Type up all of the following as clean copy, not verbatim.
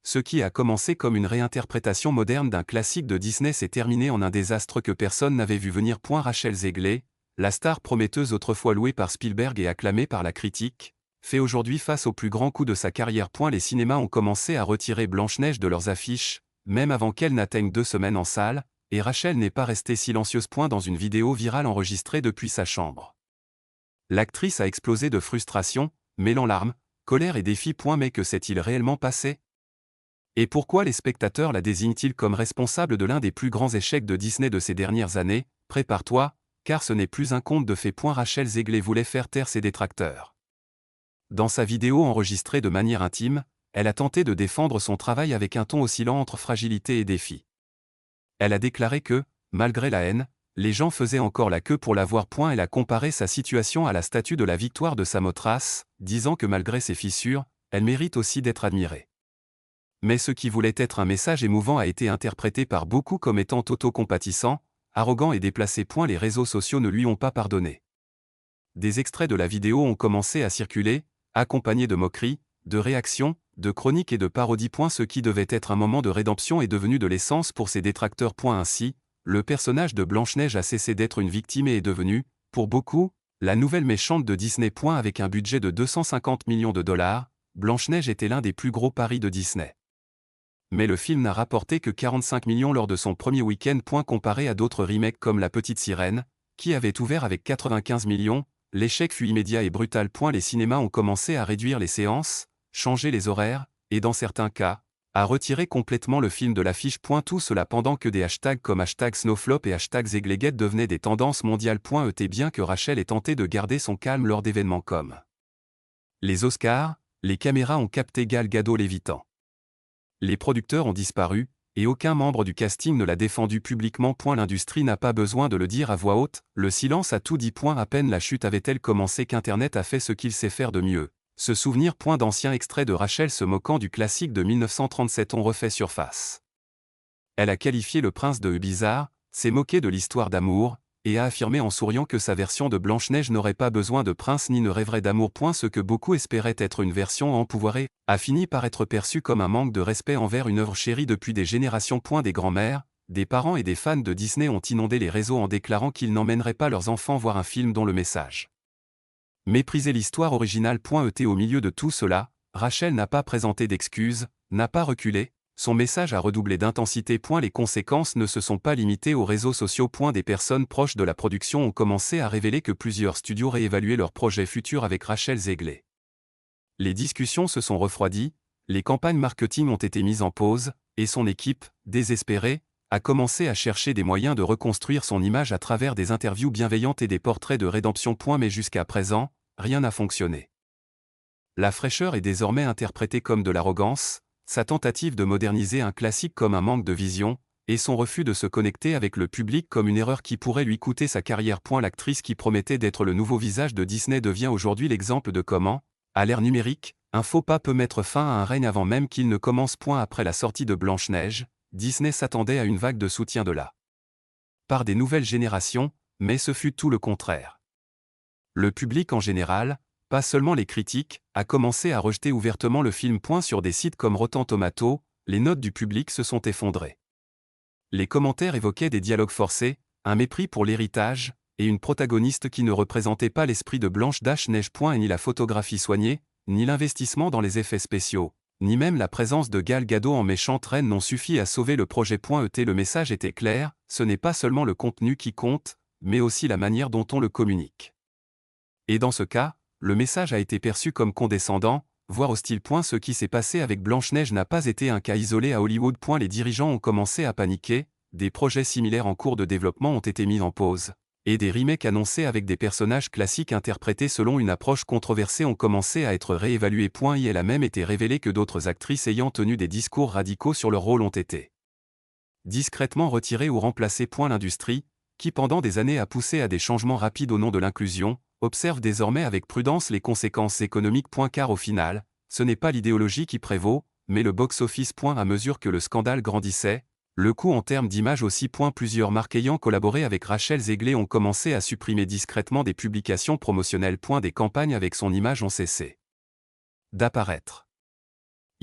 Ce qui a commencé comme une réinterprétation moderne d'un classique de Disney s'est terminé en un désastre que personne n'avait vu venir. Rachel Zegler, la star prometteuse autrefois louée par Spielberg et acclamée par la critique, fait aujourd'hui face au plus grand coup de sa carrière. Les cinémas ont commencé à retirer Blanche-Neige de leurs affiches, même avant qu'elle n'atteigne 2 semaines en salle, et Rachel n'est pas restée silencieuse. Dans une vidéo virale enregistrée depuis sa chambre. L'actrice a explosé de frustration, mêlant larmes, colère et défi. Mais que s'est-il réellement passé? Et pourquoi les spectateurs la désignent-ils comme responsable de l'un des plus grands échecs de Disney de ces dernières années? Prépare-toi, car ce n'est plus un conte de fées. Rachel Zegler voulait faire taire ses détracteurs. Dans sa vidéo enregistrée de manière intime, elle a tenté de défendre son travail avec un ton oscillant entre fragilité et défi. Elle a déclaré que, malgré la haine, les gens faisaient encore la queue pour la voir. Elle a comparé sa situation à la statue de la victoire de Samothrace, disant que malgré ses fissures, elle mérite aussi d'être admirée. Mais ce qui voulait être un message émouvant a été interprété par beaucoup comme étant autocompatissant, arrogant et déplacé. Les réseaux sociaux ne lui ont pas pardonné. Des extraits de la vidéo ont commencé à circuler, accompagnés de moqueries, de réactions, de chroniques et de parodies. Ce qui devait être un moment de rédemption est devenu de l'essence pour ses détracteurs. Ainsi, le personnage de Blanche-Neige a cessé d'être une victime et est devenu, pour beaucoup, la nouvelle méchante de Disney. Avec un budget de 250 millions de dollars, Blanche-Neige était l'un des plus gros paris de Disney. Mais le film n'a rapporté que 45 millions lors de son premier week-end. Comparé à d'autres remakes comme La Petite Sirène, qui avait ouvert avec 95 millions, l'échec fut immédiat et brutal. Les cinémas ont commencé à réduire les séances, changer les horaires, et dans certains cas, à retirer complètement le film de l'affiche. Tout cela pendant que des hashtags comme #Snowflop et #Zeglegate devenaient des tendances mondiales. Bien que Rachel ait tenté de garder son calme lors d'événements comme les Oscars, les caméras ont capté Gal Gadot lévitant. Les producteurs ont disparu, et aucun membre du casting ne l'a défendu publiquement. L'industrie n'a pas besoin de le dire à voix haute, le silence a tout dit. À peine la chute avait-elle commencé qu'Internet a fait ce qu'il sait faire de mieux. Se souvenir. D'anciens extraits de Rachel se moquant du classique de 1937 ont refait surface. Elle a qualifié le prince de bizarre, s'est moquée de l'histoire d'amour, et a affirmé en souriant que sa version de Blanche-Neige n'aurait pas besoin de prince ni ne rêverait d'amour. Ce que beaucoup espéraient être une version empouvoirée, a fini par être perçu comme un manque de respect envers une œuvre chérie depuis des générations. Des grands-mères, des parents et des fans de Disney ont inondé les réseaux en déclarant qu'ils n'emmèneraient pas leurs enfants voir un film dont le message méprisait l'histoire originale. Au milieu de tout cela, Rachel n'a pas présenté d'excuses, n'a pas reculé, son message a redoublé d'intensité. Les conséquences ne se sont pas limitées aux réseaux sociaux. Des personnes proches de la production ont commencé à révéler que plusieurs studios réévaluaient leurs projets futurs avec Rachel Zegler. Les discussions se sont refroidies, les campagnes marketing ont été mises en pause, et son équipe, désespérée, a commencé à chercher des moyens de reconstruire son image à travers des interviews bienveillantes et des portraits de rédemption. Mais jusqu'à présent, rien n'a fonctionné. La fraîcheur est désormais interprétée comme de l'arrogance, sa tentative de moderniser un classique comme un manque de vision, et son refus de se connecter avec le public comme une erreur qui pourrait lui coûter sa carrière. L'actrice qui promettait d'être le nouveau visage de Disney devient aujourd'hui l'exemple de comment, à l'ère numérique, un faux pas peut mettre fin à un règne avant même qu'il ne commence. Après la sortie de Blanche-Neige, Disney s'attendait à une vague de soutien de la part des nouvelles générations, mais ce fut tout le contraire. Le public en général, pas seulement les critiques, a commencé à rejeter ouvertement le film. Sur des sites comme Rotten Tomatoes, les notes du public se sont effondrées. Les commentaires évoquaient des dialogues forcés, un mépris pour l'héritage, et une protagoniste qui ne représentait pas l'esprit de Blanche-Neige. Et ni la photographie soignée, ni l'investissement dans les effets spéciaux, ni même la présence de Gal Gadot en méchante reine n'ont suffi à sauver le projet. Le message était clair, ce n'est pas seulement le contenu qui compte, mais aussi la manière dont on le communique. Et dans ce cas, le message a été perçu comme condescendant, voire hostile. Ce qui s'est passé avec Blanche-Neige n'a pas été un cas isolé à Hollywood. Les dirigeants ont commencé à paniquer, des projets similaires en cours de développement ont été mis en pause, et des remakes annoncés avec des personnages classiques interprétés selon une approche controversée ont commencé à être réévalués. Il a même été révélé que d'autres actrices ayant tenu des discours radicaux sur leur rôle ont été discrètement retirées ou remplacées. L'industrie, qui pendant des années a poussé à des changements rapides au nom de l'inclusion, observe désormais avec prudence les conséquences économiques. Car au final, ce n'est pas l'idéologie qui prévaut, mais le box-office. À mesure que le scandale grandissait, le coût en termes d'image aussi. Plusieurs marques ayant collaboré avec Rachel Zegler ont commencé à supprimer discrètement des publications promotionnelles. Des campagnes avec son image ont cessé d'apparaître.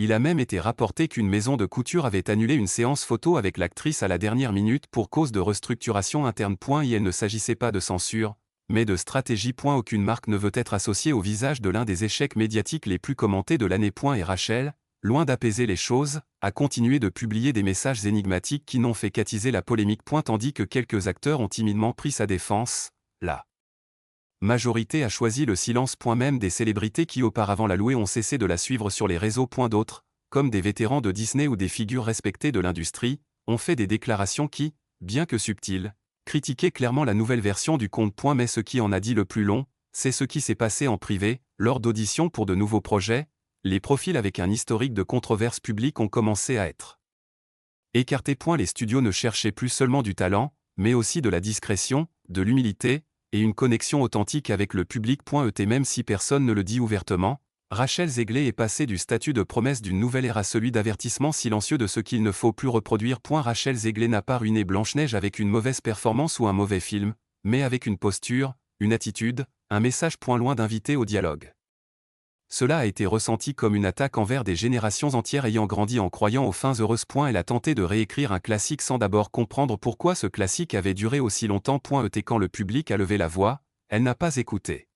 Il a même été rapporté qu'une maison de couture avait annulé une séance photo avec l'actrice à la dernière minute pour cause de restructuration interne. Il ne s'agissait pas de censure, mais de stratégie. Aucune marque ne veut être associée au visage de l'un des échecs médiatiques les plus commentés de l'année. Et Rachel, loin d'apaiser les choses, a continué de publier des messages énigmatiques qui n'ont fait qu'attiser la polémique. Tandis que quelques acteurs ont timidement pris sa défense, la majorité a choisi le silence. Même des célébrités qui auparavant la louaient ont cessé de la suivre sur les réseaux. D'autres, comme des vétérans de Disney ou des figures respectées de l'industrie, ont fait des déclarations qui, bien que subtiles, critiquaient clairement la nouvelle version du compte. Mais ce qui en a dit le plus long, c'est ce qui s'est passé en privé, lors d'auditions pour de nouveaux projets. Les profils avec un historique de controverses publiques ont commencé à être écartés. Les studios ne cherchaient plus seulement du talent, mais aussi de la discrétion, de l'humilité, et une connexion authentique avec le public. Même si personne ne le dit ouvertement, Rachel Zegler est passée du statut de promesse d'une nouvelle ère à celui d'avertissement silencieux de ce qu'il ne faut plus reproduire. Rachel Zegler n'a pas ruiné Blanche-Neige avec une mauvaise performance ou un mauvais film, mais avec une posture, une attitude, un message. Loin d'inviter au dialogue. Cela a été ressenti comme une attaque envers des générations entières ayant grandi en croyant aux fins heureuses. Elle a tenté de réécrire un classique sans d'abord comprendre pourquoi ce classique avait duré aussi longtemps. Quand le public a levé la voix, elle n'a pas écouté.